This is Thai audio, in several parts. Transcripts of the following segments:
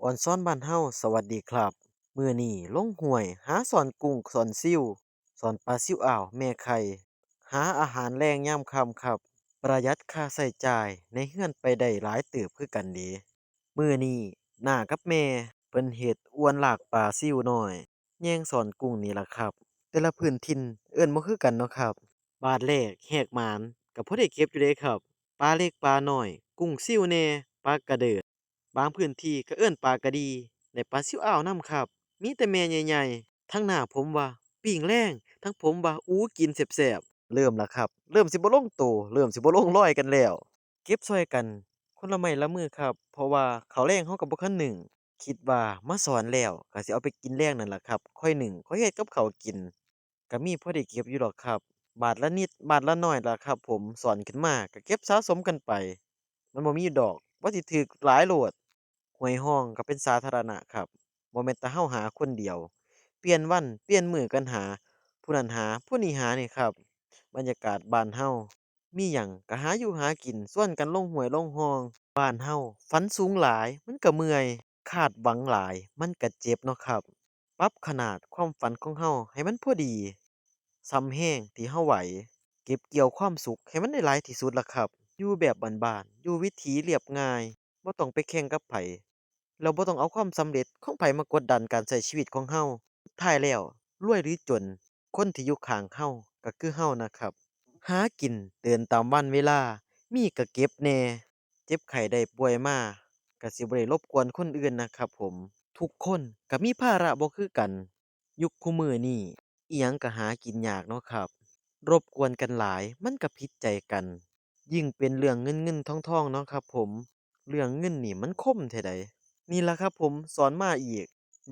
ออนซ่อนบ้านเฮาสวัสดีครับมื้อนี้ลงห้วยหาสอนกุ้งสอนซิวสอนปลาซิวอ่าวแม่ไข่หาอาหารแลงยามค่ำครับประหยัดค่าใช้จ่ายในเรือนไปได้หลายเติบคือกันเดะมื้อนี้น้ากับแม่เพิ่นเฮ็ดอวนลากปลาซิวน้อยแยงสอนกุ้งนี่ล่ะครับแต่ละพื้นถิ่นเอิ้นบ่คือกันเนาะครับบาดแรกแหกหมานก็พอได้เก็บอยู่เดะครับปลาเล็กปลาน้อยกุ้งซิวแหน่ปลากระเดิด บางพื้นที่ก็เอิ้นปลากะดีและปลาซิวอ่าวนำครับมีแต่แม่ใหญ่ๆทั้งหน้าผมว่าปิ้งแรงทั้งผมว่าอู้กินแซ่บๆเริ่มแล้วครับเริ่มสิบ่ลงโตเริ่มสิบ่ลงรอยกันแล้วเก็บช่วยกันคนละไม้ละมือครับเพราะว่าข้าวแลงเราก็บ่คันนึ่งคิดว่ามาสอนแล้วก็สิเอาไปกินแลงนั่นล่ะครับค่อยนึ่งค่อยเฮ็ดกับข้าวกินก็มีพอได้เก็บอยู่ดอกครับบาทละนิดบาทละน้อยล่ะครับผมสอนขึ้นมาก็เก็บสะสมกันไปมันบ่มีดอกว่าสิถูกหลายโลด ห้วยห้องก็เป็นสาธารณะครับบ่แม่นแต่เราหาคนเดียวเปลี่ยนวันเปลี่ยนมื้อกันหาผู้นั้นหาผู้นี้หานี่ครับบรรยากาศบ้านเฮามีหยังก็หาอยู่หากินชวนกันลงห้วยลงห้องบ้านเฮาฝันสูงหลายมันก็เมื่อยคาดหวังหลายมันก็เจ็บเนาะครับปรับขนาดความฝันของเฮาให้มันพอดีส่ำแรงที่เฮาไหวเก็บเกี่ยวความสุขให้มันได้หลายที่สุดล่ะครับอยู่แบบบ้านๆอยู่วิถีเรียบง่าย บ่ต้องไปแข่งกับไผแล้วบ่ต้องเอาความสำเร็จของไผมากดดันการใช้ชีวิตของเราสุดท้ายแล้วรวยหรือจนคนที่อยู่ข้างเราก็คือเรานะครับหากินเดินตามวันเวลามีก็เก็บแหน่เจ็บไข้ได้ป่วยมาก็สิบ่ได้รบกวนคนอื่นนะครับผมทุกคนก็มีภาระบ่คือกันยุคคุมื้อนี้อิหยังก็หากินยากเนาะครับรบกวนกันหลายมันก็ผิดใจกัน ยิ่งเป็นเรื่องเงินๆทองๆเนาะครับผมเรื่องเงินนี่มันคมแท้ใดนี่ล่ะครับผมสอนมาอีก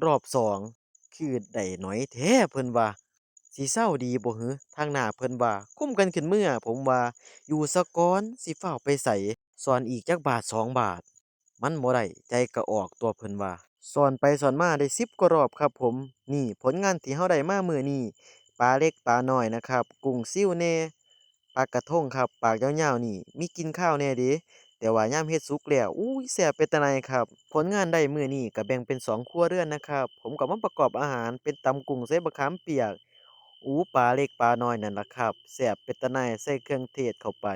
รอบ2คือได้น้อยแท้เพิ่นว่าสิเซาดีบ่หือทางหน้าเพิ่นว่าคุมกันขึ้นเมื่อผมว่าอยู่ซะก่อนสิฟ้าวไปไสสอนอีกจักบาท2บาทมันบ่ได้ใจก็ออกตัวเพิ่นว่าสอนไปสอนมาได้10กว่ารอบครับผมนี่ผลงานที่เราได้มามื้อนี้ปลาเล็กปลาน้อยนะครับกุ้งซิวแหน่ ปลากระทงครับปากยาวๆนี่มีกลิ่นคาวแหน่เดะแต่ว่ายามเฮ็ดสุกแล้วอุ๊ยแซ่บเป็นตาหน่ายครับผลงานได้มื้อนี้ก็แบ่งเป็น2ครัวเรือนนะครับผมก็มาประกอบอาหารเป็นตำกุ้งใส่บักขามเปียกปลาเล็กปลาน้อยนั่นล่ะครับแซ่บเป็นตาหน่ายใส่เครื่องเทศเข้าไป